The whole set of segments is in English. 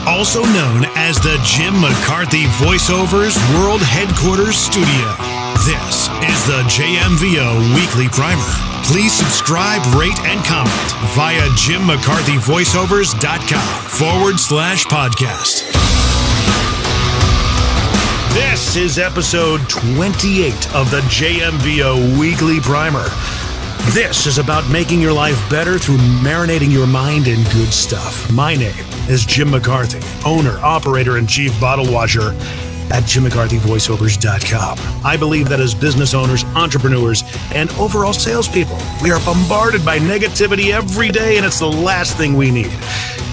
also known as the Jim McCarthy Voiceovers World Headquarters Studio. This is the JMVO Weekly Primer. Please subscribe, rate, and comment via jimmccarthyvoiceovers.com/podcast. This is episode 28 of the JMVO Weekly Primer. This is about making your life better through marinating your mind in good stuff. My name is Jim McCarthy, owner, operator, and chief bottle washer at jimmccarthyvoiceovers.com. I believe that as business owners, entrepreneurs, and overall salespeople, we are bombarded by negativity every day, and it's the last thing we need.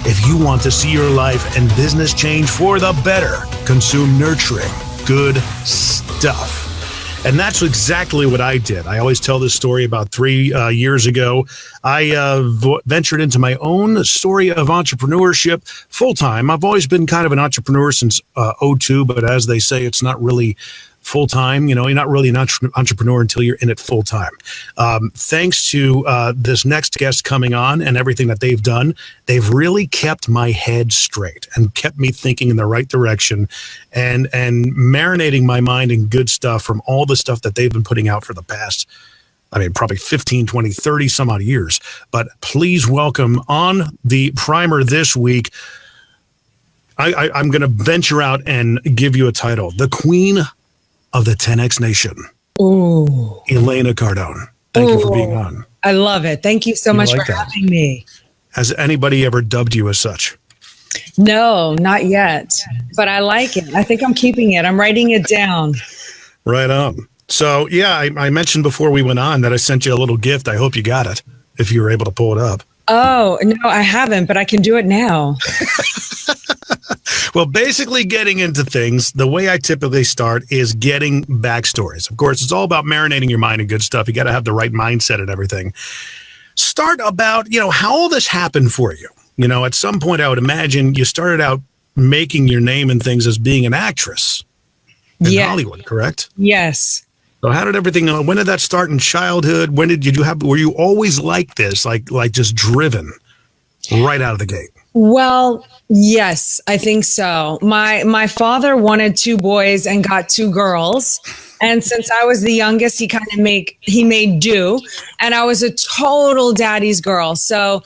If you want to see your life and business change for the better, consume nurturing, good stuff. And that's exactly what I did. I always tell this story. About 3 years ago, I ventured into my own story of entrepreneurship full-time. I've always been kind of an entrepreneur since 2002, but as they say, it's not really full-time. You know, you're not really an entrepreneur until you're in it full-time. Thanks to this next guest coming on and everything that they've done, they've really kept my head straight and kept me thinking in the right direction and marinating my mind in good stuff from all the stuff that they've been putting out for the past, probably 15, 20, 30 some odd years. But please welcome on the primer this week, I'm going to venture out and give you a title, the Queen of the 10X Nation. Ooh. Elena Cardone. Thank you for being on. I love it. Thank you so much for having me. Has anybody ever dubbed you as such? No, not yet. But I like it. I think I'm keeping it. I'm writing it down. Right on. So, yeah, I mentioned before we went on that I sent you a little gift. I hope you got it, if you were able to pull it up. Oh, no, I haven't, but I can do it now. Well, basically getting into things, the way I typically start is getting backstories. Of course, it's all about marinating your mind in good stuff. You got to have the right mindset and everything. Start about, how all this happened for you. At some point, I would imagine you started out making your name and things as being an actress in Hollywood, correct? Yes. So how did everything, when did that start in childhood? Were you always like this, like just driven right out of the gate? Well, yes, I think so. My father wanted 2 boys and got 2 girls. And since I was the youngest, he made do. And I was a total daddy's girl. So,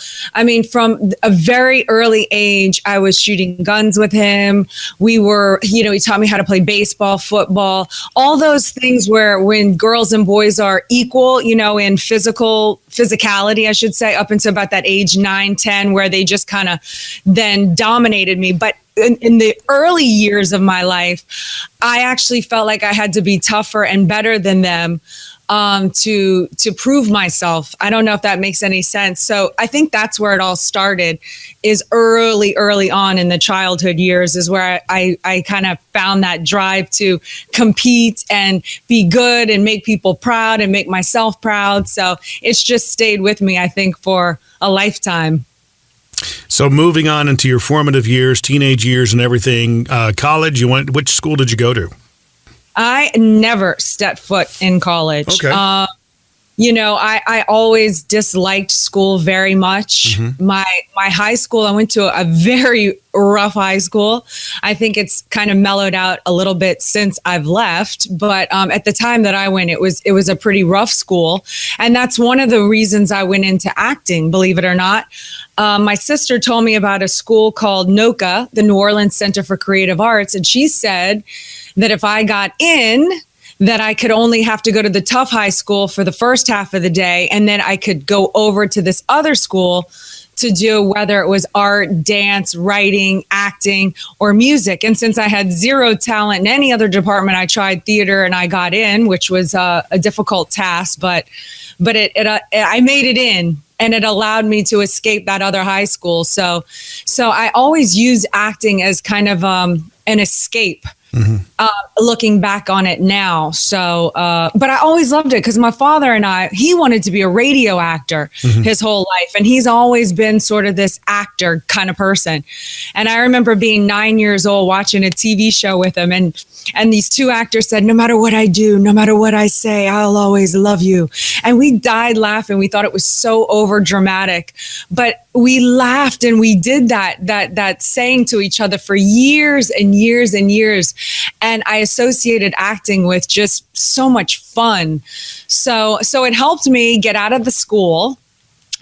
from a very early age, I was shooting guns with him. We were, he taught me how to play baseball, football, all those things where when girls and boys are equal, in physicality, I should say, up until about that age 9, 10, where they just kind of then dominated me. But in the early years of my life, I actually felt like I had to be tougher and better than them to prove myself. I don't know if that makes any sense. So I think that's where it all started, is early on in the childhood years is where I kind of found that drive to compete and be good and make people proud and make myself proud. So it's just stayed with me, I think, for a lifetime. So moving on into your formative years, teenage years and everything, college, which school did you go to? I never stepped foot in college. Okay. I always disliked school very much. Mm-hmm. My high school, I went to a very rough high school. I think it's kind of mellowed out a little bit since I've left. But at the time that I went, it was a pretty rough school. And that's one of the reasons I went into acting, believe it or not. My sister told me about a school called NOCA, the New Orleans Center for Creative Arts. And she said that if I got in, that I could only have to go to the tough high school for the first half of the day. And then I could go over to this other school to do whether it was art, dance, writing, acting, or music. And since I had zero talent in any other department, I tried theater and I got in, which was a difficult task, but I made it in. And it allowed me to escape that other high school. So I always use acting as kind of an escape. Mm-hmm. looking back on it now. So, but I always loved it because my father and he wanted to be a radio actor his whole life. And he's always been sort of this actor kind of person. And I remember being 9 years old watching a TV show with him. And these two actors said, no matter what I do, no matter what I say, I'll always love you. And we died laughing. We thought it was so over dramatic, but we laughed and we did that saying to each other for years and years and years. And I associated acting with just so much fun. So it helped me get out of the school.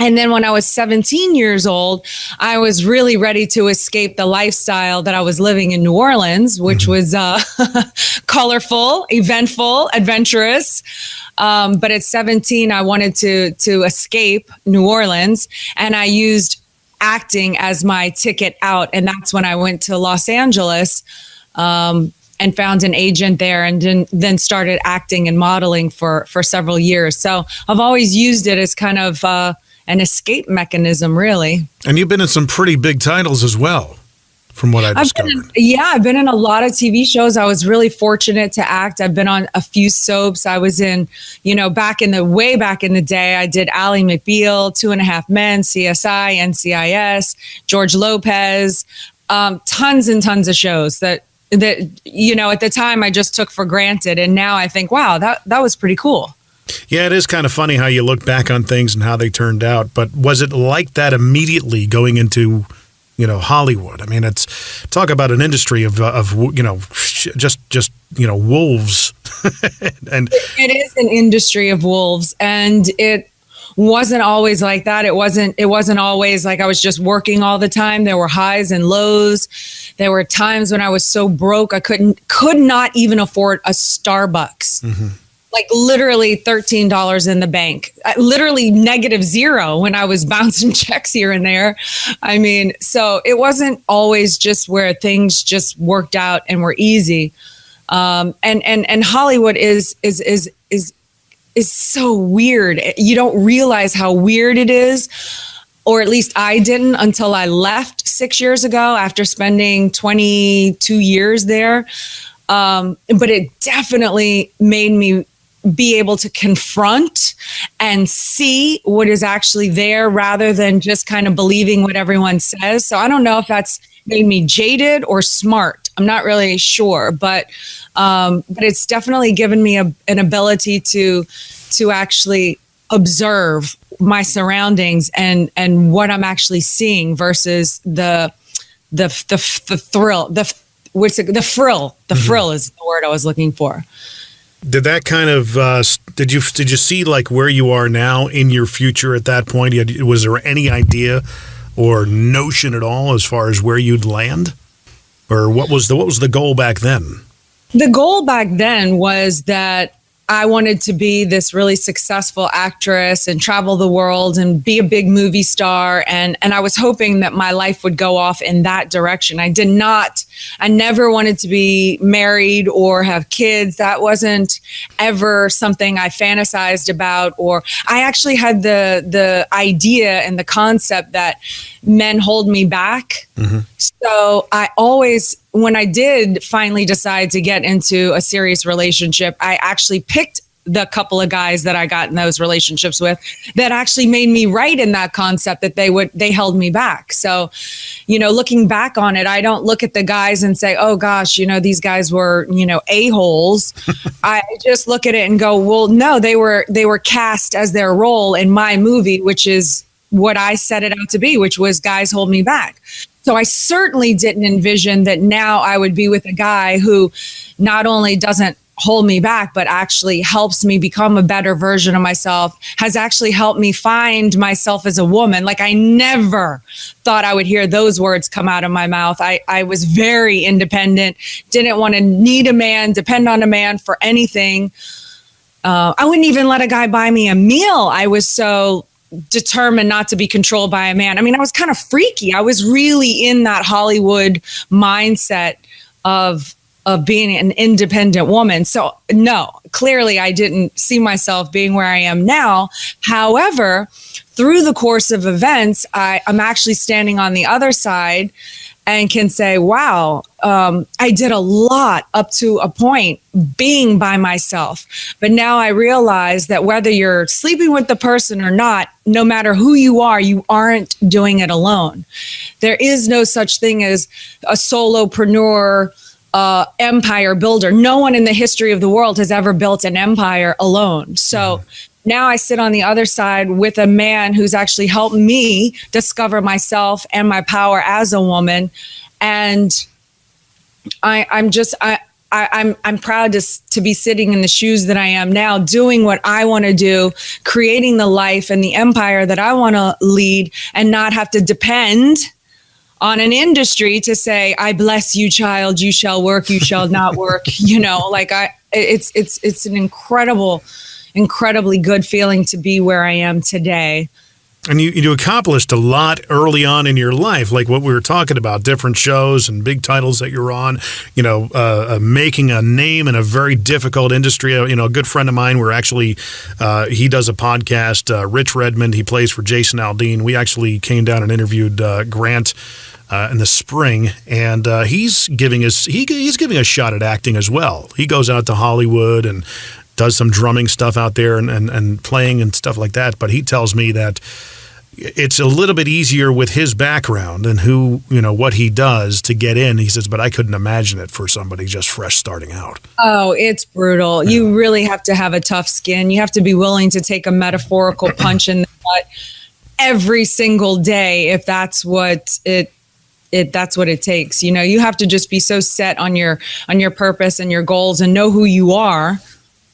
And then when I was 17 years old, I was really ready to escape the lifestyle that I was living in New Orleans, which was colorful, eventful, adventurous. But at 17, I wanted to escape New Orleans, and I used acting as my ticket out. And that's when I went to Los Angeles and found an agent there, and then started acting and modeling for several years. So I've always used it as kind of an escape mechanism, really. And you've been in some pretty big titles as well, from what I discovered. I've been in a lot of TV shows. I was really fortunate to act. I've been on a few soaps. I was in, way back in the day, I did Ally McBeal, 2.5 Men, CSI, NCIS, George Lopez, tons and tons of shows that at the time I just took for granted. And now I think, wow, that was pretty cool. Yeah, it is kind of funny how you look back on things and how they turned out. But was it like that immediately going into, Hollywood? I mean, it's talk about an industry of just wolves. And it is an industry of wolves, and it wasn't always like that. It wasn't always like I was just working all the time. There were highs and lows. There were times when I was so broke I could not even afford a Starbucks. Mm-hmm. Like literally $13 in the bank, literally -0 when I was bouncing checks here and there. I mean, so it wasn't always just where things just worked out and were easy. And Hollywood is so weird. You don't realize how weird it is, or at least I didn't until I left 6 years ago after spending 22 years there. But it definitely made me be able to confront and see what is actually there rather than just kind of believing what everyone says. So I don't know if that's made me jaded or smart. I'm not really sure, but it's definitely given me an ability to actually observe my surroundings and what I'm actually seeing versus the thrill. The frill. The frill is the word I was looking for. Did that kind of did you see like where you are now in your future at that point? Was there any idea or notion at all as far as where you'd land, or what was the goal back then? The goal back then was that I wanted to be this really successful actress and travel the world and be a big movie star. And I was hoping that my life would go off in that direction. I never wanted to be married or have kids. That wasn't ever something I fantasized about, or I actually had the idea and the concept that men hold me back. Mm-hmm. So I always, when I did finally decide to get into a serious relationship, I actually picked the couple of guys that I got in those relationships with that actually made me right in that concept that they held me back. So, looking back on it, I don't look at the guys and say, oh gosh, these guys were, a-holes. I just look at it and go, well, no, they were cast as their role in my movie, which is what I set it out to be, which was guys hold me back. So I certainly didn't envision that now I would be with a guy who not only doesn't hold me back, but actually helps me become a better version of myself, has actually helped me find myself as a woman. Like I never thought I would hear those words come out of my mouth. I was very independent, didn't want to need a man, depend on a man for anything. I wouldn't even let a guy buy me a meal. I was so determined not to be controlled by a man. I mean, I was kind of freaky. I was really in that Hollywood mindset of being an independent woman. So no, clearly I didn't see myself being where I am now. However, through the course of events, I'm actually standing on the other side and can say, wow, I did a lot up to a point being by myself. But now I realize that whether you're sleeping with the person or not, no matter who you aren't doing it alone. There is no such thing as a solopreneur empire builder. No one in the history of the world has ever built an empire alone. So now I sit on the other side with a man who's actually helped me discover myself and my power as a woman. And I'm proud to be sitting in the shoes that I am now, doing what I want to do, creating the life and the empire that I want to lead, and not have to depend on an industry to say, I bless you, child, you shall work, you shall not work. It's an incredibly good feeling to be where I am today. And you accomplished a lot early on in your life, like what we were talking about, different shows and big titles that you're on, making a name in a very difficult industry. A good friend of mine, he does a podcast, Rich Redmond, he plays for Jason Aldean. We actually came down and interviewed Grant in the spring, and he's giving a shot at acting as well. He goes out to Hollywood and does some drumming stuff out there and playing and stuff like that. But he tells me that it's a little bit easier with his background and what he does to get in. He says, but I couldn't imagine it for somebody just fresh starting out. Oh, it's brutal. Yeah. You really have to have a tough skin. You have to be willing to take a metaphorical punch in the butt every single day if that's what it takes. You have to just be so set on your purpose and your goals and know who you are,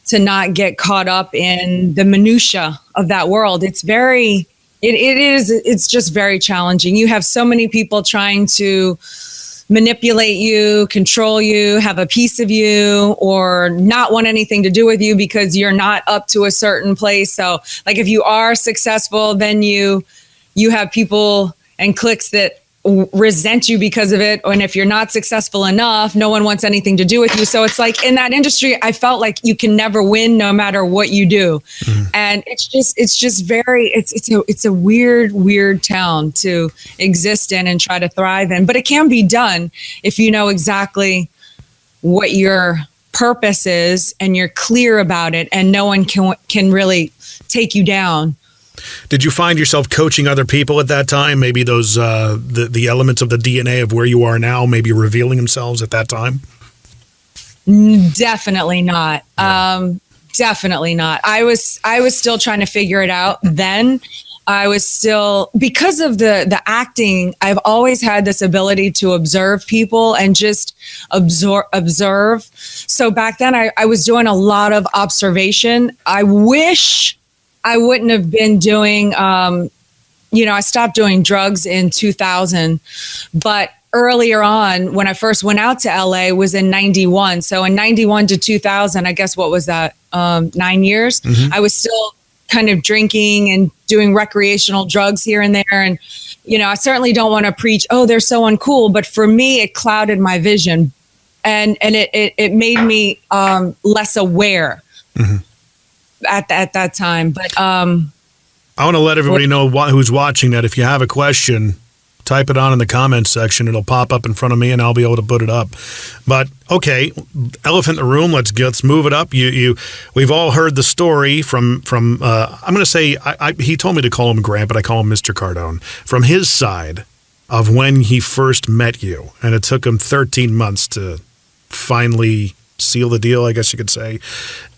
to not get caught up in the minutia of that world. It's just very challenging. You have so many people trying to manipulate you, control you, have a piece of you, or not want anything to do with you because you're not up to a certain place. So like if you are successful, then you have people and cliques that resent you because of it. And if you're not successful enough, no one wants anything to do with you. So it's like in that industry, I felt like you can never win no matter what you do. And it's a weird town to exist in and try to thrive in, but it can be done if you know exactly what your purpose is and you're clear about it, and no one can really take you down. Did you find yourself coaching other people at that time? Maybe those the elements of the DNA of where you are now, maybe revealing themselves at that time? Definitely not. Definitely not. I was still trying to figure it out then. I was still, because of the acting, I've always had this ability to observe people and just observe. So back then I was doing a lot of observation. I wish I wouldn't have been doing, I stopped doing drugs in 2000, but earlier on when I first went out to LA was in 91. So in 91 to 2000, I guess what was that? 9 years. Mm-hmm. I was still kind of drinking and doing recreational drugs here and there. And, I certainly don't want to preach, oh, they're so uncool. But for me, it clouded my vision and it made me less aware. Mm-hmm. At that time. But I want to let everybody know who's watching that if you have a question, type it on in the comments section. It'll pop up in front of me and I'll be able to put it up. But okay, elephant in the room, let's move it up. We've all heard the story from I'm going to say he told me to call him Grant, but I call him Mr. Cardone, from his side of when he first met you, and it took him 13 months to finally seal the deal, I guess you could say.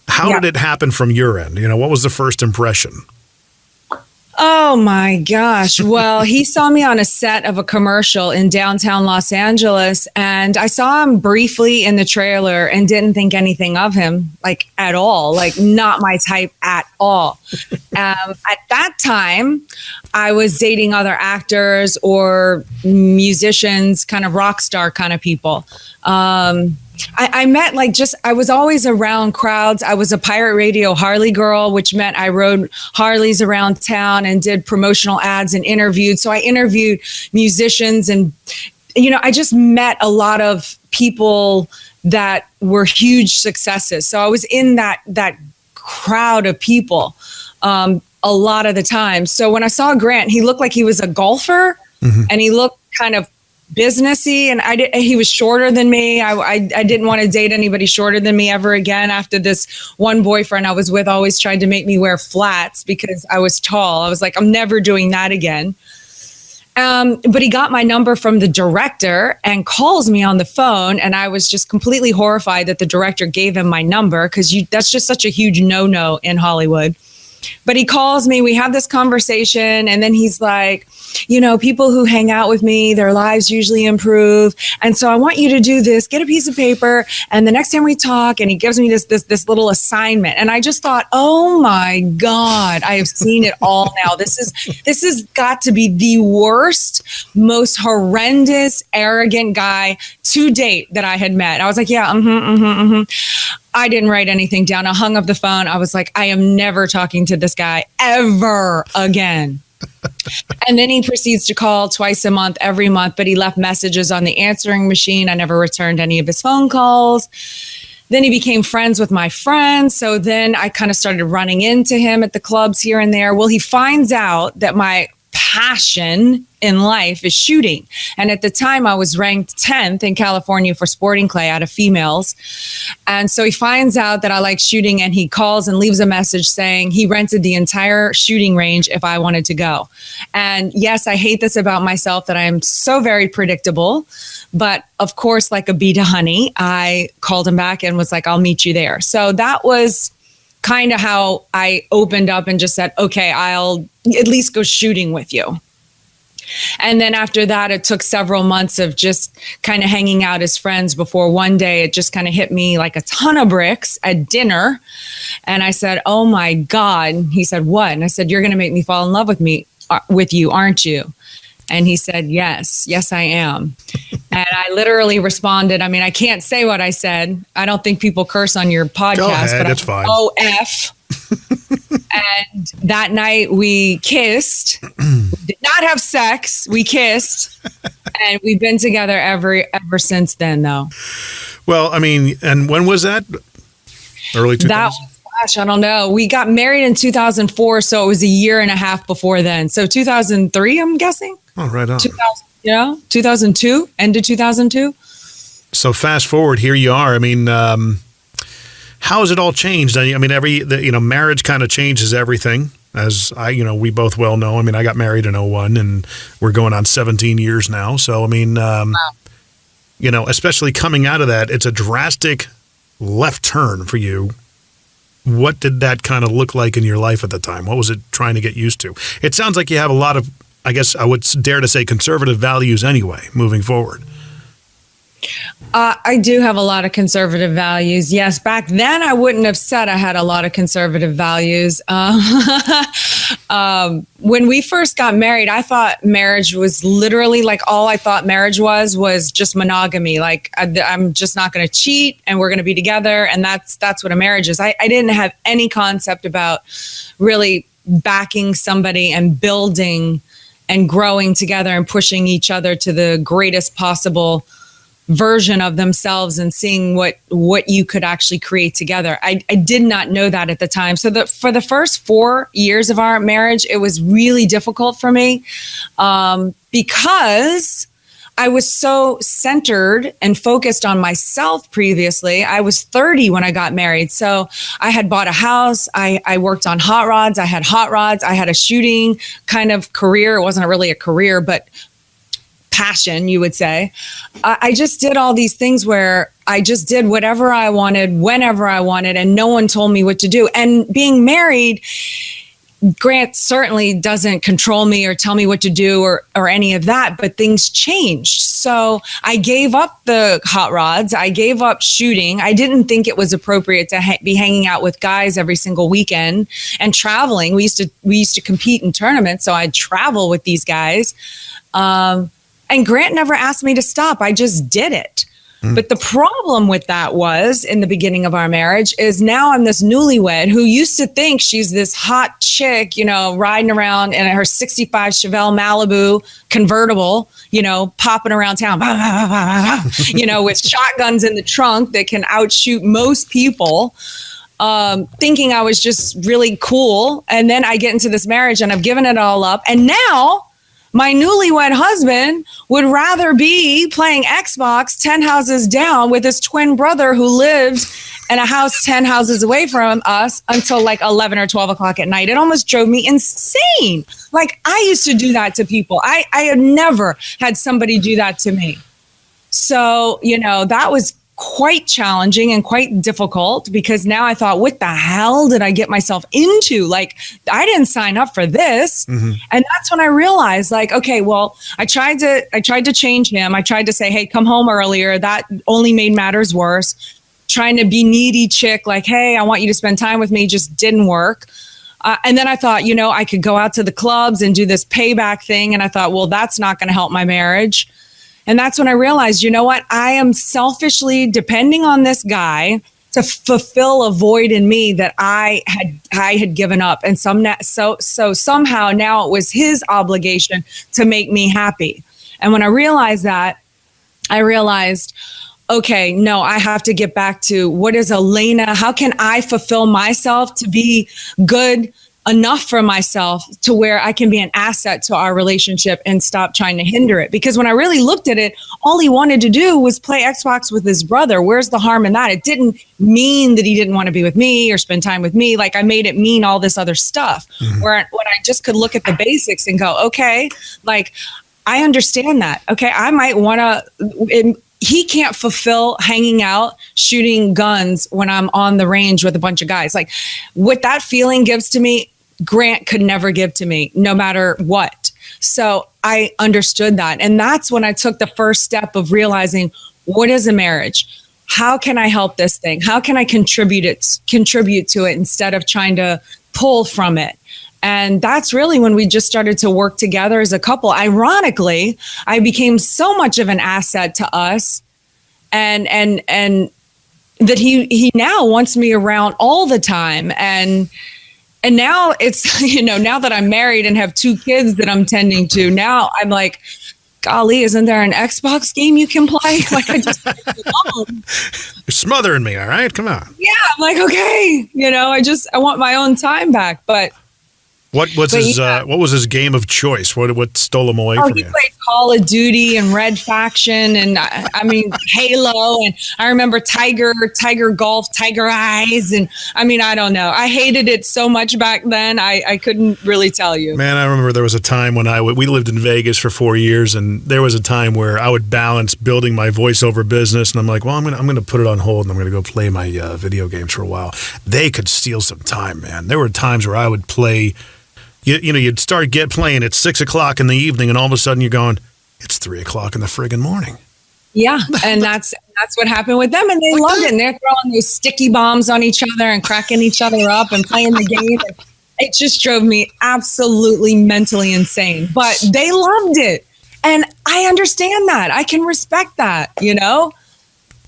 How did it happen from your end? What was the first impression? Oh my gosh. Well, he saw me on a set of a commercial in downtown Los Angeles, and I saw him briefly in the trailer and didn't think anything of him, like at all, like not my type at all. At that time, I was dating other actors or musicians, kind of rock star kind of people. I met I was always around crowds. I was a pirate radio Harley girl, which meant I rode Harleys around town and did promotional ads and interviewed. So I interviewed musicians and, I just met a lot of people that were huge successes. So I was in that crowd of people. a lot of the time. So when I saw Grant, he looked like he was a golfer, and he looked kind of businessy, and he was shorter than me. I didn't want to date anybody shorter than me ever again. After this one boyfriend I was with always tried to make me wear flats because I was tall. I was like, I'm never doing that again. But he got my number from the director and calls me on the phone. And I was just completely horrified that the director gave him my number, because that's just such a huge no-no in Hollywood. But he calls me, we have this conversation, and then he's like, people who hang out with me, their lives usually improve. And so I want you to do this, get a piece of paper. And the next time we talk, and he gives me this little assignment. And I just thought, oh my God, I have seen it all now. This has got to be the worst, most horrendous, arrogant guy to date that I had met. I was like, yeah, I didn't write anything down. I hung up the phone. I was like, I am never talking to this guy ever again. And then he proceeds to call twice a month, every month, but he left messages on the answering machine. I never returned any of his phone calls. Then he became friends with my friends. So then I kind of started running into him at the clubs here and there. Well, he finds out that my passion in life is shooting. And at the time I was ranked 10th in California for sporting clay out of females. And so he finds out that I like shooting, and he calls and leaves a message saying he rented the entire shooting range if I wanted to go. And yes, I hate this about myself, that I am so very predictable. But of course, like a bee to honey, I called him back and was like, I'll meet you there. So that was kind of how I opened up and just said, okay, I'll at least go shooting with you. And then after that, it took several months of just kind of hanging out as friends before one day it just kind of hit me like a ton of bricks at dinner. And I said, oh my God. He said, what? And I said, you're going to make me fall in love with you, aren't you? And he said, yes, I am. And I literally responded. I mean, I can't say what I said. I don't think people curse on your podcast. Go ahead, but it's fine. OF. And that night we kissed. We did not have sex. We kissed. And we've been together ever since then, though. Well, I mean, and when was that? Early 2000s? That was, gosh, I don't know. We got married in 2004, so it was a year and a half before then. So 2003, I'm guessing. Oh, right on. 2002, end of 2002. So fast forward, here you are. I mean, how has it all changed? I mean, marriage kind of changes everything, as we both well know. I mean, I got married in 2001, and we're going on 17 years now. So, I mean, wow. Especially coming out of that, it's a drastic left turn for you. What did that kind of look like in your life at the time? What was it trying to get used to? It sounds like you have a lot of, I guess I would dare to say, conservative values anyway, moving forward. I do have a lot of conservative values. Yes, back then I wouldn't have said I had a lot of conservative values. When we first got married, I thought marriage was literally like all I thought marriage was just monogamy. Like I'm just not going to cheat, and we're going to be together, and that's what a marriage is. I didn't have any concept about really backing somebody and building and growing together and pushing each other to the greatest possible version of themselves and seeing what you could actually create together. I did not know that at the time. So for the first 4 years of our marriage, it was really difficult for me because I was so centered and focused on myself previously. I was 30 when I got married. So I had bought a house. I worked on hot rods. I had hot rods. I had a shooting kind of career. It wasn't really a career, but passion, you would say. I just did all these things where I just did whatever I wanted, whenever I wanted, and no one told me what to do. And being married, Grant certainly doesn't control me or tell me what to do or any of that, but things changed. So I gave up the hot rods. I gave up shooting. I didn't think it was appropriate to be hanging out with guys every single weekend and traveling. We used to compete in tournaments, so I'd travel with these guys. And Grant never asked me to stop. I just did it. But the problem with that was, in the beginning of our marriage, is now I'm this newlywed who used to think she's this hot chick, riding around in her 65 Chevelle Malibu convertible, popping around town, with shotguns in the trunk that can outshoot most people. thinking I was just really cool. And then I get into this marriage and I've given it all up. And now my newlywed husband would rather be playing Xbox 10 houses down with his twin brother who lived in a house 10 houses away from us until like 11 or 12 o'clock at night. It almost drove me insane. Like, I used to do that to people. I had never had somebody do that to me. So, that was quite challenging and quite difficult, because now I thought, what the hell did I get myself into? Like, I didn't sign up for this. Mm-hmm. And that's when I realized, like, okay, well, I tried to change him. I tried to say, hey, come home earlier. That only made matters worse. Trying to be needy chick, like, hey, I want you to spend time with me, just didn't work. And then I thought, I could go out to the clubs and do this payback thing. And I thought, well, that's not going to help my marriage. And that's when I realized, you know what? I am selfishly depending on this guy to fulfill a void in me that I had given up. And so somehow now it was his obligation to make me happy. And when I realized that, I realized, okay, no, I have to get back to what is Elena? How can I fulfill myself to be good enough for myself to where I can be an asset to our relationship and stop trying to hinder it? Because when I really looked at it, all he wanted to do was play Xbox with his brother. Where's the harm in that? It didn't mean that he didn't want to be with me or spend time with me. Like, I made it mean all this other stuff. Mm-hmm. When I just could look at the basics and go, okay, like, I understand that. Okay, I might want to... He can't fulfill hanging out, shooting guns when I'm on the range with a bunch of guys. Like, what that feeling gives to me, Grant could never give to me, no matter what. So I understood that. And that's when I took the first step of realizing, what is a marriage? How can I help this thing? How can I contribute to it instead of trying to pull from it? And that's really when we just started to work together as a couple. Ironically, I became so much of an asset to us, and that he now wants me around all the time. And now it's, now that I'm married and have 2 kids that I'm tending to, now I'm like, golly, isn't there an Xbox game you can play? Like, I just You're smothering me, all right? Come on. Yeah, I'm like, okay, I want my own time back, but. What was his game of choice? What stole him away from he you? played Call of Duty and Red Faction and I mean Halo, and I remember Tiger Golf, Tiger Eyes, and I mean, I don't know. I hated it so much back then. I couldn't really tell you. Man, I remember there was a time when we lived in Vegas for 4 years, and there was a time where I would balance building my voiceover business, and I'm like, well, I'm gonna put it on hold, and I'm gonna go play my video games for a while. They could steal some time, man. There were times where I would play. You'd start playing at 6 o'clock in the evening, and all of a sudden you're going, it's 3 o'clock in the friggin' morning. Yeah, and that's what happened with them, and they loved it. And they're throwing those sticky bombs on each other and cracking each other up and playing the game. And it just drove me absolutely mentally insane. But they loved it, and I understand that. I can respect that.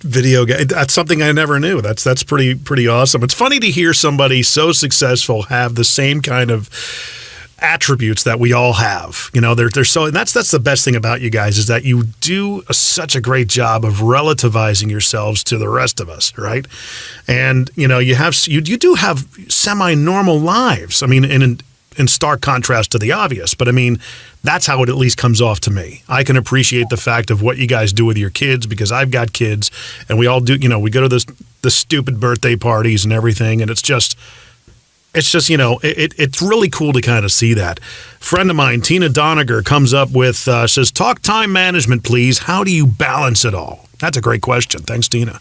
Video game. That's something I never knew. That's pretty awesome. It's funny to hear somebody so successful have the same kind of attributes that we all have. They're so, and that's the best thing about you guys, is that you do such a great job of relativizing yourselves to the rest of us, right? And you do have semi-normal lives. I mean, in stark contrast to the obvious, but I mean, that's how it at least comes off to me. I can appreciate the fact of what you guys do with your kids, because I've got kids, and we all do. We go to the stupid birthday parties and everything, and it's just it's really cool to kind of see that. Friend of mine, Tina Doniger, comes up with says, talk time management, please. How do you balance it all? That's a great question. Thanks, Tina.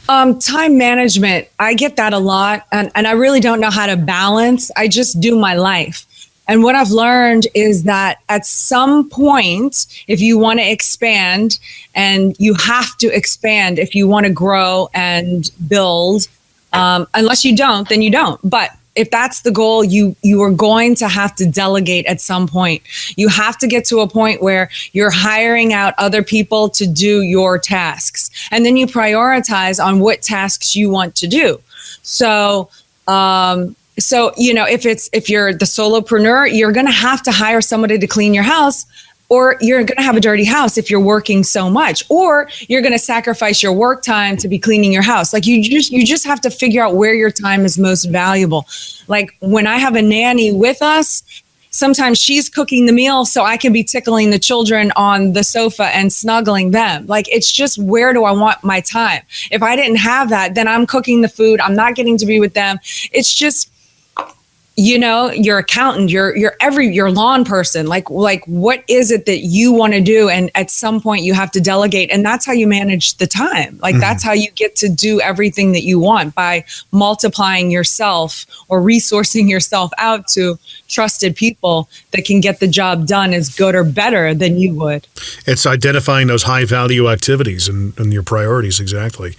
Time management, I get that a lot, and I really don't know how to balance. I just do my life. And what I've learned is that at some point, if you want to expand, and you have to expand if you want to grow and build, unless you don't, then you don't. But if that's the goal, you are going to have to delegate at some point. You have to get to a point where you're hiring out other people to do your tasks. And then you prioritize on what tasks you want to do. So if you're the solopreneur, you're going to have to hire somebody to clean your house. or you're going to have a dirty house if you're working so much, or you're going to sacrifice your work time to be cleaning your house. Like you just have to figure out where your time is most valuable. Like when I have a nanny with us, sometimes she's cooking the meal so I can be tickling the children on the sofa and snuggling them. Like, it's just, where do I want my time? If I didn't have that, then I'm cooking the food. I'm not getting to be with them. It's just, your accountant, your lawn person, like what is it that you want to do? And at some point you have to delegate, and that's how you manage the time. Like, that's how you get to do everything that you want, by multiplying yourself or resourcing yourself out to trusted people that can get the job done as good or better than you would. It's identifying those high value activities and your priorities. Exactly.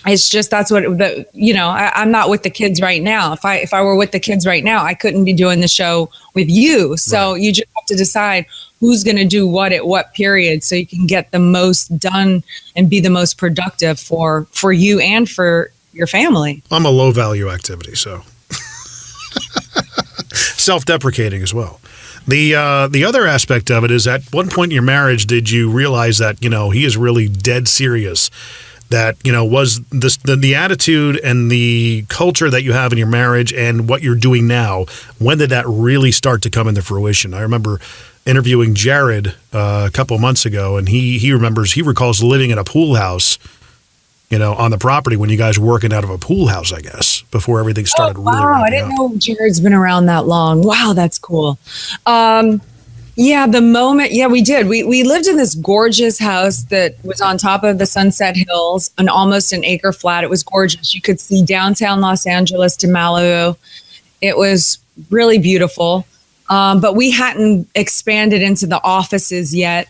It's just, that's what I'm not with the kids right now. If I were with the kids right now, I couldn't be doing the show with you. So You just have to decide who's going to do what at what period, so you can get the most done and be the most productive for you and for your family. I'm a low value activity, so self-deprecating as well. The other aspect of it is, at one point in your marriage, did you realize that, he is really dead serious? That, was this the attitude and the culture that you have in your marriage and what you're doing now, when did that really start to come into fruition? I remember interviewing Jared a couple of months ago, and he recalls living in a pool house, on the property when you guys were working out of a pool house, I guess, before everything started really ramping up. I didn't know Jared's been around that long. Wow, that's cool. The moment, we did. We lived in this gorgeous house that was on top of the Sunset Hills, almost an acre flat. It was gorgeous. You could see downtown Los Angeles to Malibu. It was really beautiful. But we hadn't expanded into the offices yet.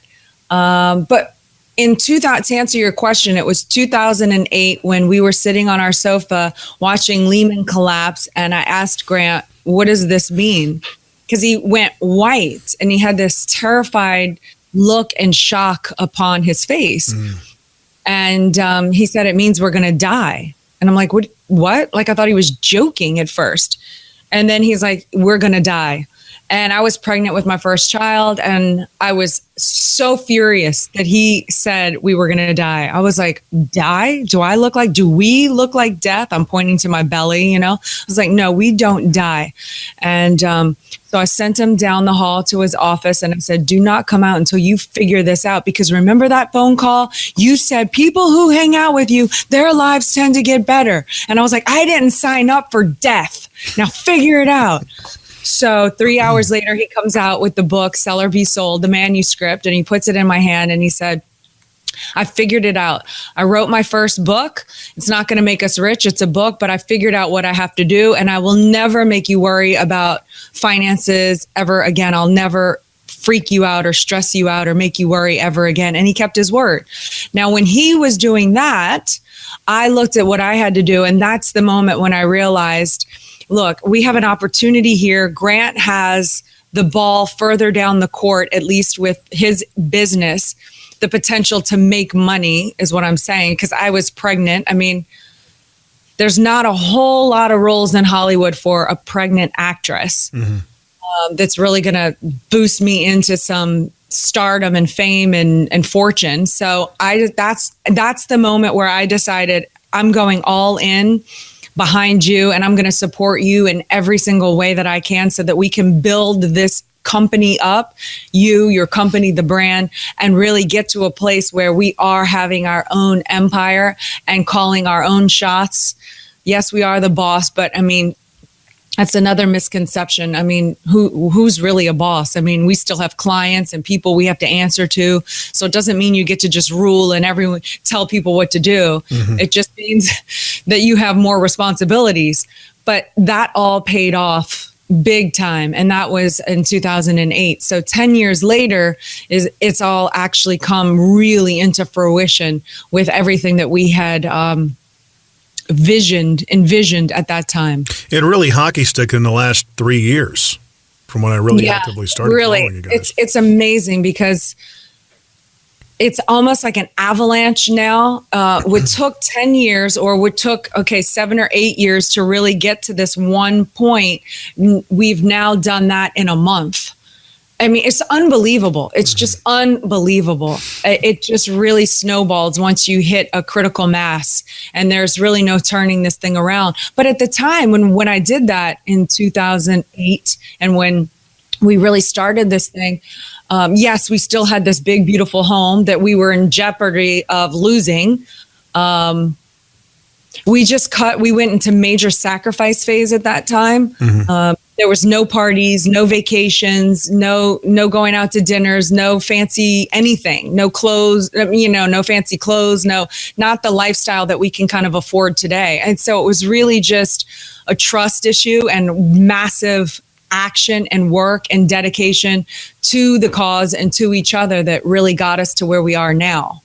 But to answer your question, it was 2008 when we were sitting on our sofa watching Lehman collapse. And I asked Grant, what does this mean? Because he went white and he had this terrified look and shock upon his face. And he said, it means we're going to die. And I'm like, what? Like, I thought he was joking at first. And then he's like, we're going to die. And I was pregnant with my first child, and I was so furious that he said we were going to die. I was like, die? Do we look like death? I'm pointing to my belly, I was like, no, we don't die. And so I sent him down the hall to his office, and I said, do not come out until you figure this out. Because remember that phone call? You said people who hang out with you, their lives tend to get better. And I was like, I didn't sign up for death. Now figure it out. So 3 hours later, he comes out with the book, Sell or Be Sold, the manuscript, and he puts it in my hand, and he said, I figured it out. I wrote my first book. It's not going to make us rich. It's a book, but I figured out what I have to do, and I will never make you worry about finances ever again. I'll never freak you out or stress you out or make you worry ever again. And he kept his word. Now, when he was doing that, I looked at what I had to do, and that's the moment when I realized, look, we have an opportunity here. Grant has the ball further down the court, at least with his business, the potential to make money is what I'm saying, because I was pregnant. I mean, there's not a whole lot of roles in Hollywood for a pregnant actress that's really going to boost me into some stardom and fame and fortune. So that's the moment where I decided I'm going all in behind you, and I'm going to support you in every single way that I can, so that we can build this company up, your company, the brand, and really get to a place where we are having our own empire and calling our own shots. Yes, we are the boss, but I mean, that's another misconception. I mean, who's really a boss? I mean, we still have clients and people we have to answer to. So it doesn't mean you get to just rule and everyone tell people what to do. It just means that you have more responsibilities. But that all paid off big time. And that was in 2008. So 10 years later, it's all actually come really into fruition with everything that we had envisioned at that time. It really hockey stick in the last 3 years from when I really actively started following you guys. It's amazing because it's almost like an avalanche now. What took 10 years or what took, 7 or 8 years to really get to this one point, we've now done that in a month. I mean, it's unbelievable. It's just unbelievable. It just really snowballs once you hit a critical mass, and there's really no turning this thing around. But at the time when I did that in 2008, and when we really started this thing, yes, we still had this big, beautiful home that we were in jeopardy of losing. We went into major sacrifice phase at that time. There was no parties, no vacations, no going out to dinners, no fancy anything, no clothes, no fancy clothes, not the lifestyle that we can kind of afford today. And so it was really just a trust issue and massive action and work and dedication to the cause and to each other that really got us to where we are now.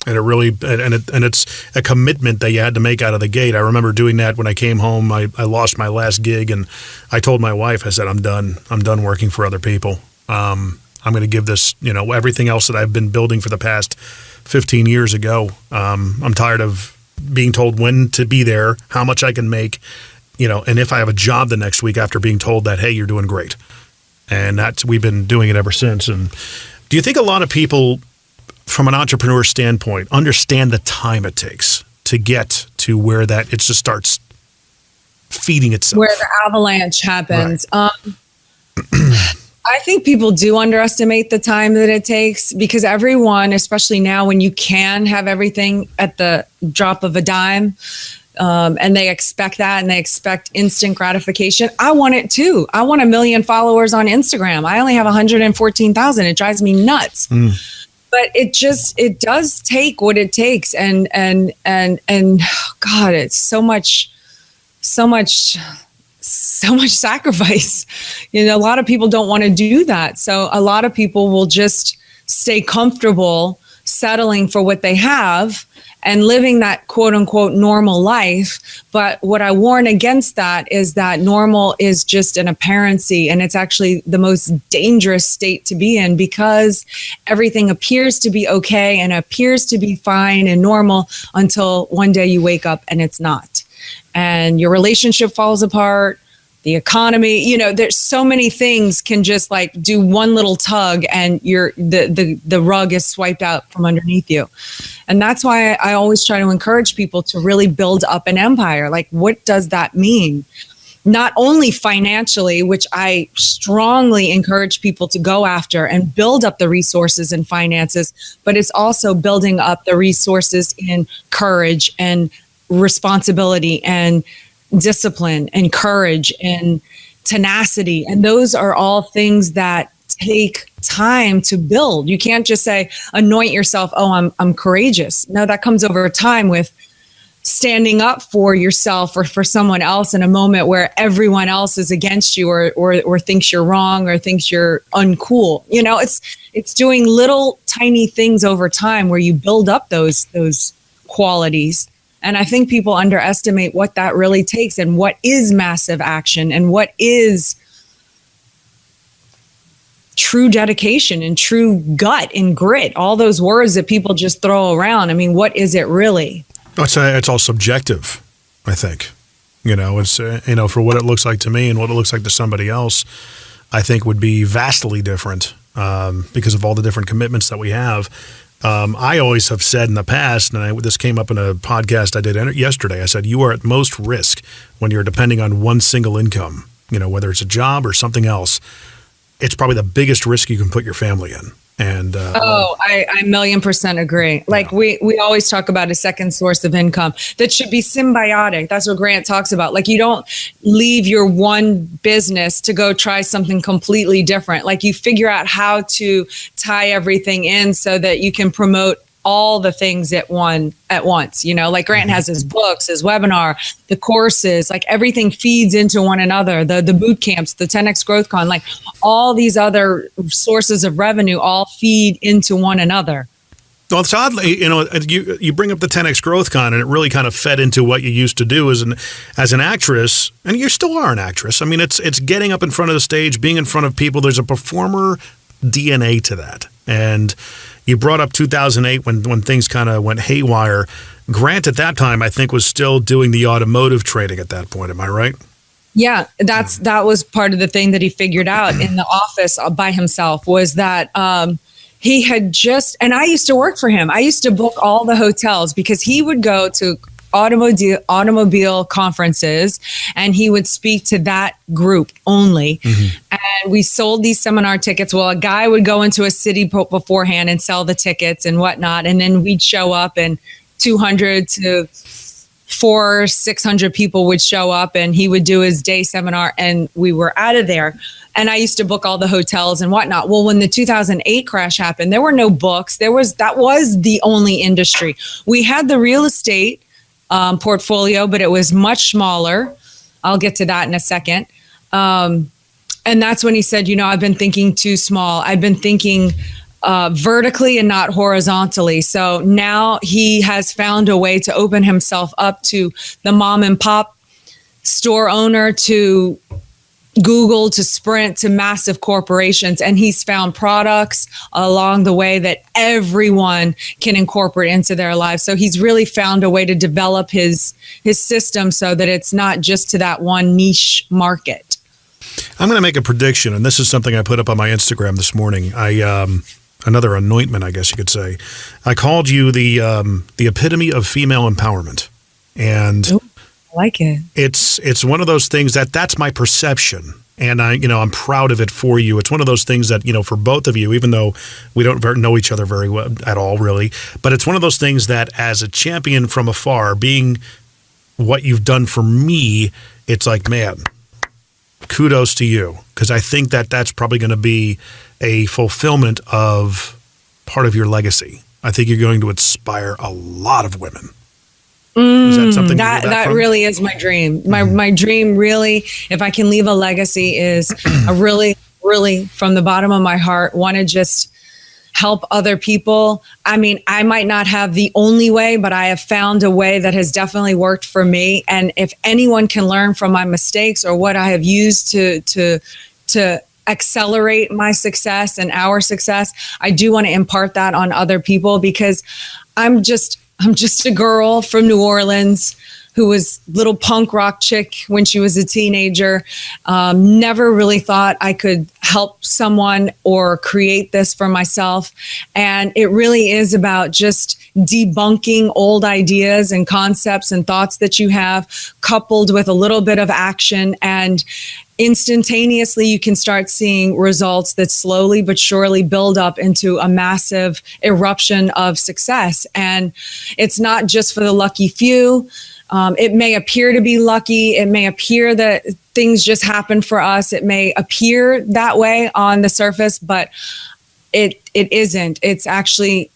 And it really, and it's a commitment that you had to make out of the gate. I remember doing that when I came home. I lost my last gig, and I told my wife, I said, I'm done working for other people. I'm going to give this, everything else that I've been building for the past 15 years ago. I'm tired of being told when to be there, how much I can make, and if I have a job the next week after being told that, hey, you're doing great. And we've been doing it ever since. And do you think a lot of people, from an entrepreneur standpoint, understand the time it takes to get to where it just starts feeding itself? Where the avalanche happens. Right. I think people do underestimate the time that it takes, because everyone, especially now when you can have everything at the drop of a dime, and they expect that and they expect instant gratification. I want it too. I want 1 million followers on Instagram. I only have 114,000. It drives me nuts. But it does take what it takes. And God, it's so much sacrifice. A lot of people don't want to do that. So a lot of people will just stay comfortable settling for what they have and living that quote unquote normal life. But what I warn against that is that normal is just an apparency, and it's actually the most dangerous state to be in, because everything appears to be okay and appears to be fine and normal until one day you wake up and it's not. And your relationship falls apart. The economy, there's so many things can just like do one little tug and the rug is swiped out from underneath you. And that's why I always try to encourage people to really build up an empire. Like, what does that mean? Not only financially, which I strongly encourage people to go after and build up the resources and finances, but it's also building up the resources in courage and responsibility and discipline and courage and tenacity. And those are all things that take time to build. You can't just say, anoint yourself, oh, I'm courageous. No, that comes over time with standing up for yourself or for someone else in a moment where everyone else is against you or thinks you're wrong or thinks you're uncool. It's doing little tiny things over time where you build up those qualities. And I think people underestimate what that really takes and what is massive action and what is true dedication and true gut and grit. All those words that people just throw around. I mean, what is it really? It's all subjective, I think. It's, for what it looks like to me and what it looks like to somebody else, I think would be vastly different because of all the different commitments that we have. I always have said in the past, and this came up in a podcast I did yesterday, I said, you are at most risk when you're depending on one single income, whether it's a job or something else. It's probably the biggest risk you can put your family in. And I 1,000,000% agree. Like we always talk about a second source of income that should be symbiotic. That's what Grant talks about. Like, you don't leave your one business to go try something completely different. Like, you figure out how to tie everything in so that you can promote all the things at once, like Grant has his books, his webinar, the courses, like everything feeds into one another, the boot camps, the 10X Growth Con, like all these other sources of revenue all feed into one another. Well, it's oddly, you bring up the 10X Growth Con, and it really kind of fed into what you used to do as an actress, and you still are an actress. I mean, it's getting up in front of the stage, being in front of people. There's a performer DNA to that. And you brought up 2008 when things kind of went haywire. Grant at that time, I think, was still doing the automotive trading at that point. Am I right? Yeah, that was part of the thing that he figured out in the office by himself, was that he had just, and I used to work for him. I used to book all the hotels because he would go to automobile conferences and he would speak to that group only. And we sold these seminar tickets. Well, a guy would go into a city beforehand and sell the tickets and whatnot. And then we'd show up and 200 to 600 people would show up and he would do his day seminar and we were out of there. And I used to book all the hotels and whatnot. Well, when the 2008 crash happened, there were no books. That was the only industry. We had the real estate portfolio, but it was much smaller. I'll get to that in a second. And that's when he said, I've been thinking too small. I've been thinking vertically and not horizontally. So now he has found a way to open himself up to the mom and pop store owner, to Google, to Sprint, to massive corporations. And he's found products along the way that everyone can incorporate into their lives. So he's really found a way to develop his system so that it's not just to that one niche market. I'm going to make a prediction, and this is something I put up on my Instagram this morning. Another anointment, I guess you could say. I called you the epitome of female empowerment, and Ooh, I like it. It's one of those things that's my perception, and I'm proud of it for you. It's one of those things that for both of you, even though we don't know each other very well at all, really, but it's one of those things that as a champion from afar, being what you've done for me, it's like, man, kudos to you, because I think that's probably going to be a fulfillment of part of your legacy. I think you're going to inspire a lot of women. Is that something that really is my dream? My dream, really, if I can leave a legacy, is I really, really, from the bottom of my heart, want to just help other people. I mean, I might not have the only way, but I have found a way that has definitely worked for me. And if anyone can learn from my mistakes or what I have used to accelerate my success and our success, I do want to impart that on other people, because I'm just a girl from New Orleans who was little punk rock chick when she was a teenager. Never really thought I could help someone or create this for myself. And it really is about just debunking old ideas and concepts and thoughts that you have, coupled with a little bit of action, and instantaneously you can start seeing results that slowly but surely build up into a massive eruption of success. And it's not just for the lucky few. It may appear to be lucky. It may appear that things just happen for us. It may appear that way on the surface, but it isn't. It's actually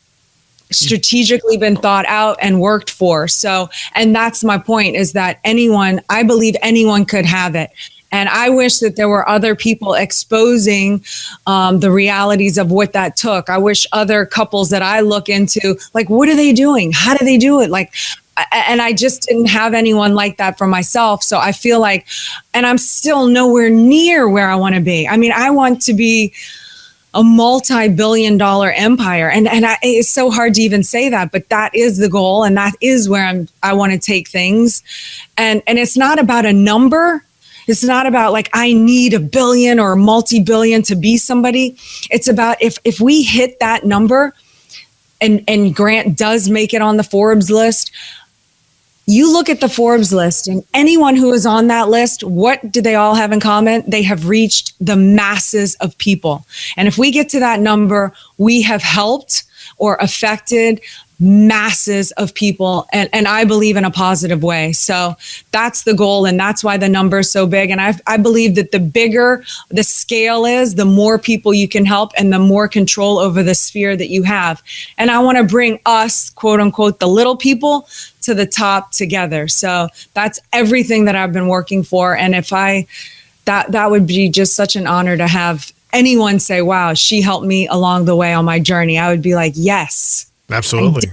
strategically been thought out and worked for. So, and that's my point, is that I believe anyone could have it. And I wish that there were other people exposing the realities of what that took. I wish other couples that I look into, like, what are they doing? How do they do it? And I just didn't have anyone like that for myself. So I feel like, and I'm still nowhere near where I want to be. I mean, I want to be a multi-billion-dollar empire. And it's so hard to even say that, but that is the goal. And that is where I want to take things. And it's not about a number. It's not about like, I need a billion or multi-billion to be somebody. It's about if we hit that number, and Grant does make it on the Forbes list. You look at the Forbes list, and anyone who is on that list, what do they all have in common? They have reached the masses of people. And if we get to that number, we have helped or affected masses of people, and I believe in a positive way. So that's the goal, and that's why the number is so big. And I believe that the bigger the scale is, the more people you can help and the more control over the sphere that you have. And I want to bring us, quote unquote, the little people, to the top together. So that's everything that I've been working for. And if that would be just such an honor to have anyone say, wow, she helped me along the way on my journey. I would be like, yes. Absolutely.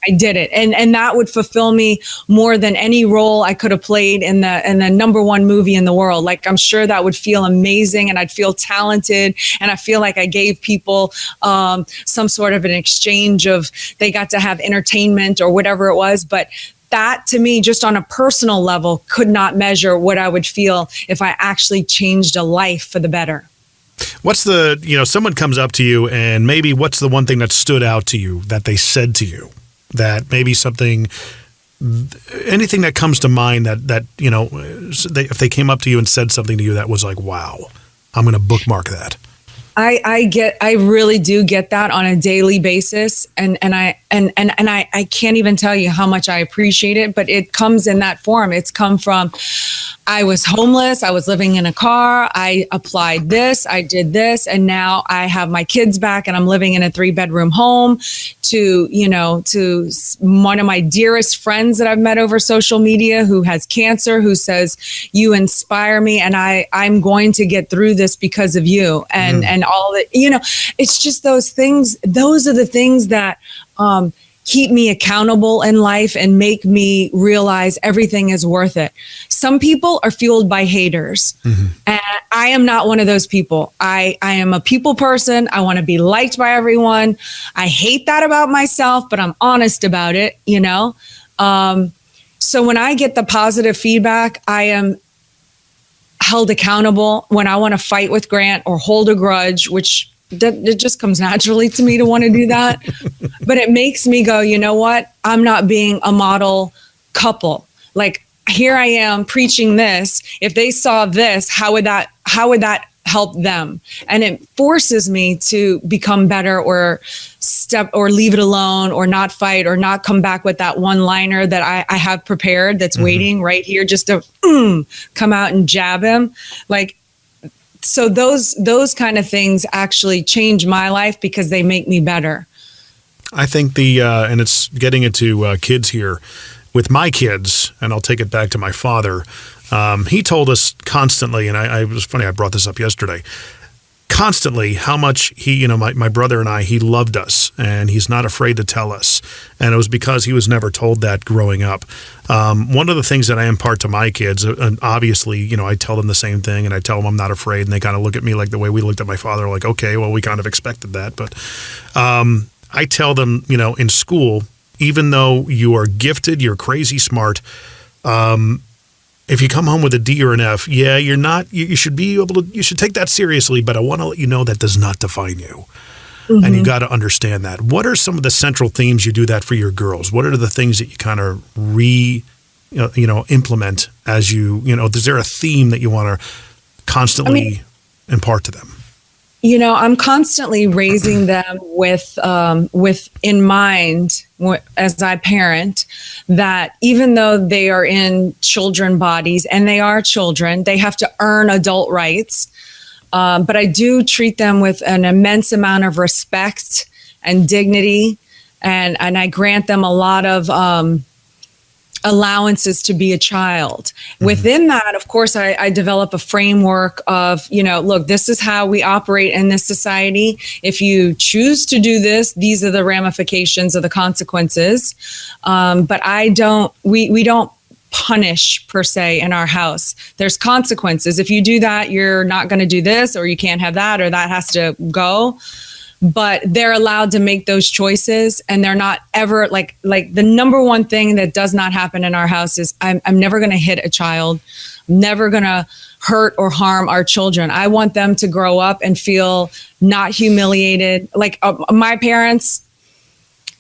I did it. And that would fulfill me more than any role I could have played in the number one movie in the world. Like, I'm sure that would feel amazing, and I'd feel talented. And I feel like I gave people some sort of an exchange of, they got to have entertainment or whatever it was. But that, to me, just on a personal level, could not measure what I would feel if I actually changed a life for the better. What's the, someone comes up to you, and maybe what's the one thing that stood out to you that they said to you? That maybe something, anything that comes to mind that if they came up to you and said something to you that was like, wow, I'm going to bookmark that. I really do get that on a daily basis, and I can't even tell you how much I appreciate it. But it comes in that form. It's come from, I was homeless, I was living in a car, I applied this, I did this, and now I have my kids back, and I'm living in a 3-bedroom home. To one of my dearest friends that I've met over social media who has cancer, who says, you inspire me, and I'm going to get through this because of you, and all that. It's just those things. Those are the things that keep me accountable in life and make me realize everything is worth it. Some people are fueled by haters. And I am not one of those people. I am a people person. I want to be liked by everyone. I hate that about myself, but I'm honest about it, So when I get the positive feedback, I am held accountable. When I want to fight with Grant or hold a grudge, which it just comes naturally to me to want to do that. But it makes me go, you know what? I'm not being a model couple. Like, here I am preaching this. If they saw this, how would that help them? And it forces me to become better, or leave it alone, or not fight, or not come back with that one-liner that I have prepared that's waiting right here just to come out and jab him. So those kind of things actually change my life because they make me better. I think and it's getting into kids here. With my kids, and I'll take it back to my father, he told us constantly, and it was funny, I brought this up yesterday, constantly how much he, my brother and I, he loved us, and he's not afraid to tell us. And it was because he was never told that growing up. One of the things that I impart to my kids, and obviously, I tell them the same thing, and I tell them I'm not afraid, and they kind of look at me like the way we looked at my father, like, okay, well, we kind of expected that. But I tell them, in school, even though you are gifted, you're crazy smart, if you come home with a D or an F, you're not, you should be able to, you should take that seriously, but I want to let you know that does not define you. And you got to understand that. What are some of the central themes you do that for your girls? What are the things that you kind of implement as is there a theme that you want to constantly impart to them? I'm constantly raising them with in mind, as I parent, that even though they are in children bodies, and they are children, they have to earn adult rights. But I do treat them with an immense amount of respect and dignity, and I grant them a lot of allowances to be a child. Within that, of course, I develop a framework of, look, this is how we operate in this society. If you choose to do this, these are the ramifications of the consequences. But we don't punish per se in our house. There's consequences. If you do that, you're not going to do this, or you can't have that, or that has to go. But they're allowed to make those choices, and they're not ever like the number one thing that does not happen in our house is I'm never going to hit a child. I'm never going to hurt or harm our children. I want them to grow up and feel not humiliated. Like my parents,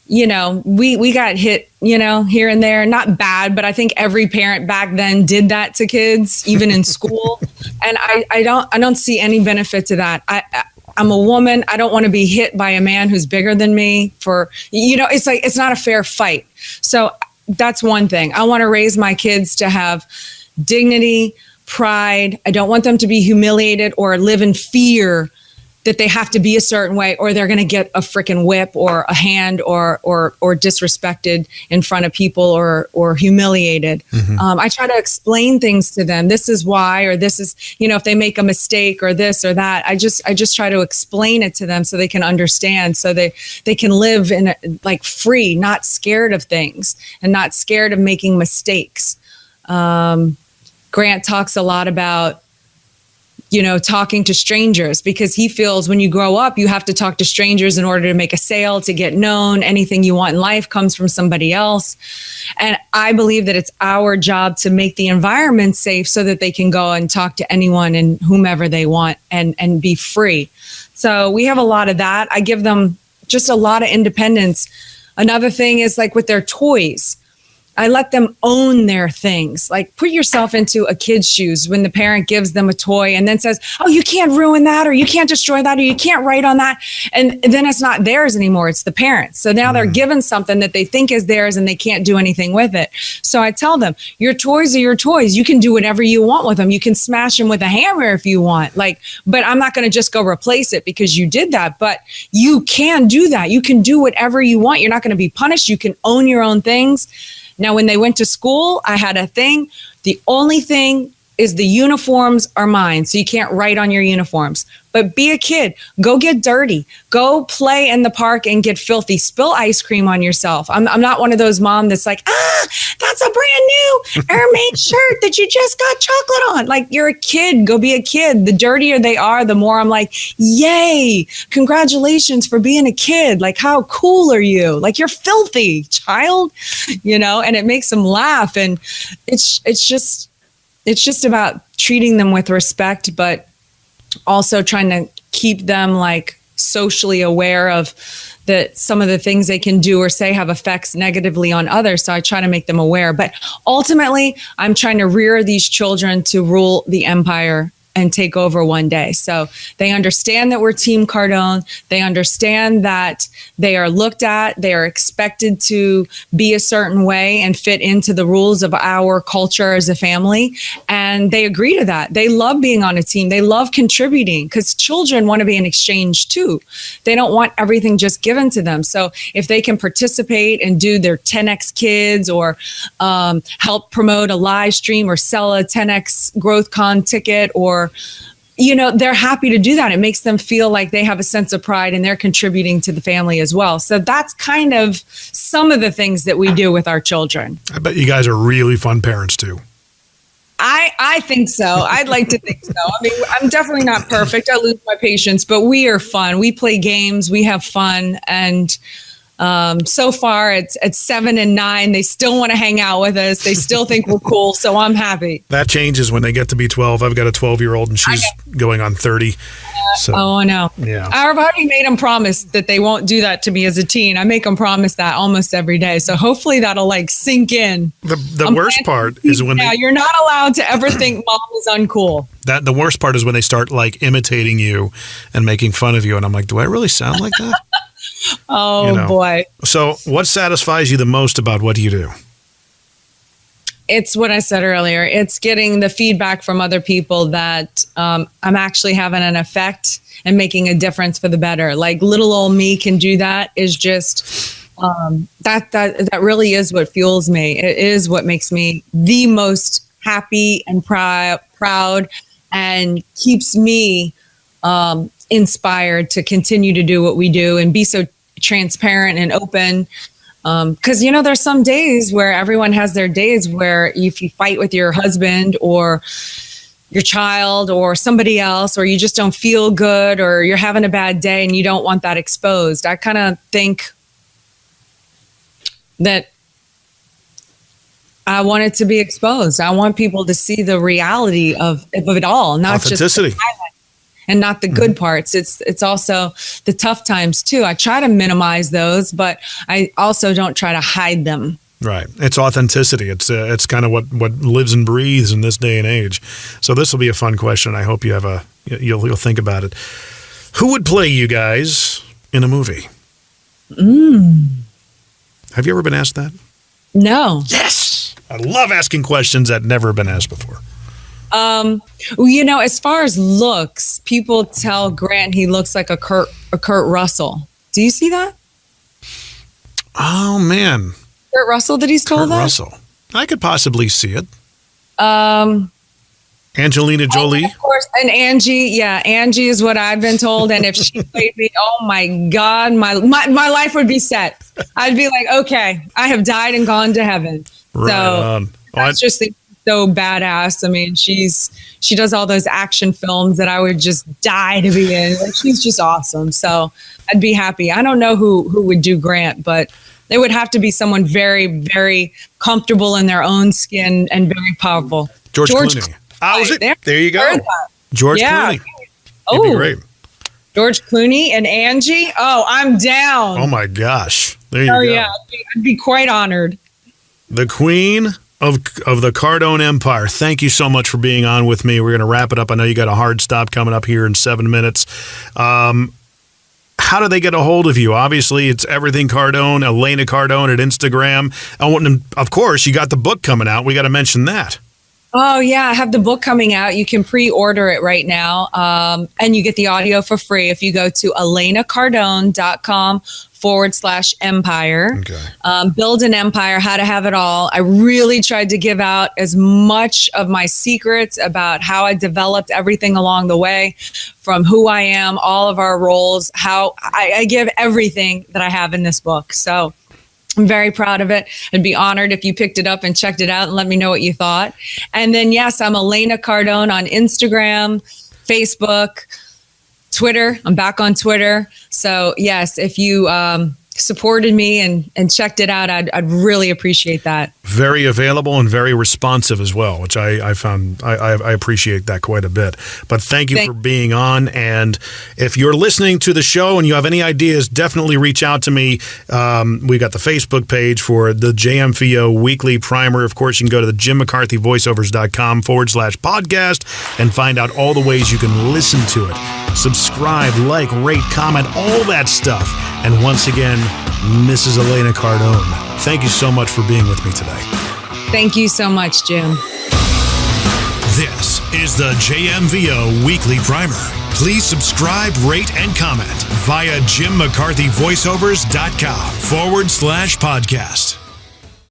we got hit, here and there, not bad, but I think every parent back then did that to kids, even in school. And I don't see any benefit to that. I'm a woman. I don't want to be hit by a man who's bigger than me it's like, it's not a fair fight. So that's one thing. I want to raise my kids to have dignity, pride. I don't want them to be humiliated or live in fear that they have to be a certain way or they're going to get a freaking whip or a hand or disrespected in front of people or humiliated. I try to explain things to them. This is why, or this is, if they make a mistake or this or that, I just try to explain it to them so they can understand, so they can live in like free, not scared of things and not scared of making mistakes. Grant talks a lot about, talking to strangers, because he feels when you grow up, you have to talk to strangers in order to make a sale, to get known. Anything you want in life comes from somebody else. And I believe that it's our job to make the environment safe so that they can go and talk to anyone and whomever they want and be free. So we have a lot of that. I give them just a lot of independence. Another thing is like with their toys. I let them own their things. Like, put yourself into a kid's shoes when the parent gives them a toy and then says, oh, you can't ruin that, or you can't destroy that, or you can't write on that. And then it's not theirs anymore. It's the parents. So now they're given something that they think is theirs and they can't do anything with it. So I tell them, your toys are your toys. You can do whatever you want with them. You can smash them with a hammer if you want. But I'm not going to just go replace it because you did that. But you can do that. You can do whatever you want. You're not going to be punished. You can own your own things. Now, when they went to school, I had a thing. The only thing is the uniforms are mine. So you can't write on your uniforms. But be a kid. Go get dirty. Go play in the park and get filthy. Spill ice cream on yourself. I'm not one of those mom that's like, that's a brand new Hermes shirt that you just got chocolate on. Like, you're a kid. Go be a kid. The dirtier they are, the more I'm like, yay, congratulations for being a kid. Like, how cool are you? Like, you're filthy, child, and it makes them laugh. And it's just about treating them with respect, but also trying to keep them like socially aware of that some of the things they can do or say have effects negatively on others. So I try to make them aware. But ultimately, I'm trying to rear these children to rule the empire and take over one day. So they understand that we're Team Cardone. They understand that they are looked at, they are expected to be a certain way and fit into the rules of our culture as a family. And they agree to that. They love being on a team. They love contributing, because children want to be in exchange too. They don't want everything just given to them. So if they can participate and do their 10X Kids or help promote a live stream or sell a 10X GrowthCon ticket, or they're happy to do that. It makes them feel like they have a sense of pride and they're contributing to the family as well. So that's kind of some of the things that we do with our children. I bet you guys are really fun parents too. I think so. I'd like to think so. I mean, I'm definitely not perfect. I lose my patience, but we are fun. We play games. We have fun. And so far at 7 and 9, they still want to hang out with us. They still think we're cool. So I'm happy. That changes when they get to be 12. I've got a 12-year-old and she's going on 30. So, oh, no. Yeah. I've already made them promise that they won't do that to me as a teen. I make them promise that almost every day. So hopefully that'll sink in. The worst part is when you're not allowed to ever think mom is uncool. The worst part is when they start imitating you and making fun of you. And I'm like, do I really sound like that? Oh, boy. So what satisfies you the most about what you do? It's what I said earlier. It's getting the feedback from other people that I'm actually having an effect and making a difference for the better. Like, little old me can do that. Is just that really is what fuels me. It is what makes me the most happy and proud and keeps me inspired to continue to do what we do and be so transparent and open. Because, there's some days where everyone has their days where if you fight with your husband or your child or somebody else, or you just don't feel good, or you're having a bad day and you don't want that exposed. I kind of think that I want it to be exposed. I want people to see the reality of it all, not authenticity. Just and not the good parts. It's also the tough times too. I try to minimize those, but I also don't try to hide them. Right. It's authenticity. It's kind of what lives and breathes in this day and age. So this will be a fun question. I hope you'll think about it. Who would play you guys in a movie? Have you ever been asked that? No. Yes. I love asking questions that never been asked before. Well, as far as looks, people tell Grant he looks like a Kurt Russell. Do you see that? Oh, man. Kurt Russell that he's told Kurt that? Russell. I could possibly see it. Angelina Oh, Jolie. of course. And Angie. Yeah, Angie is what I've been told. And if she played me, oh my God, my life would be set. I'd be like, okay, I have died and gone to heaven. Right on. So that's just so badass. I mean, she does all those action films that I would just die to be in. Like, she's just awesome. So I'd be happy. I don't know who would do Grant, but it would have to be someone very, very comfortable in their own skin and very powerful. George Clooney. There you go. George Clooney. Oh, He'd be great. George Clooney and Angie. Oh, I'm down. Oh my gosh. There you go. Yeah, I'd be quite honored. The Queen of the Cardone Empire. Thank you so much for being on with me. We're going to wrap it up. I know you got a hard stop coming up here in 7 minutes. How do they get a hold of you? Obviously, it's everything Cardone, Elena Cardone at Instagram. Of course, you got the book coming out. We got to mention that. Oh, yeah. I have the book coming out. You can pre-order it right now. And you get the audio for free if you go to elenacardone.com/empire. Okay. Build an empire, how to have it all. I really tried to give out as much of my secrets about how I developed everything along the way, from who I am, all of our roles, how I give everything that I have in this book. So I'm very proud of it. I'd be honored if you picked it up and checked it out and let me know what you thought. And then, yes, I'm Elena Cardone on Instagram, Facebook, Twitter. I'm back on Twitter. So, yes, if you supported me and checked it out, I'd really appreciate that. Very available and very responsive as well, which I found I appreciate that quite a bit. But thank you for being on. And if you're listening to the show and you have any ideas, definitely reach out to me. We got the Facebook page for the JMVO Weekly Primer. Of course, you can go to the jimmccarthyvoiceovers.com/podcast and find out all the ways you can listen to it. Subscribe, like, rate, comment, all that stuff. And once again, Mrs. Elena Cardone, thank you so much for being with me today. Thank you so much, Jim. This is the JMVO Weekly Primer. Please subscribe, rate, and comment via jimmccarthyvoiceovers.com/podcast.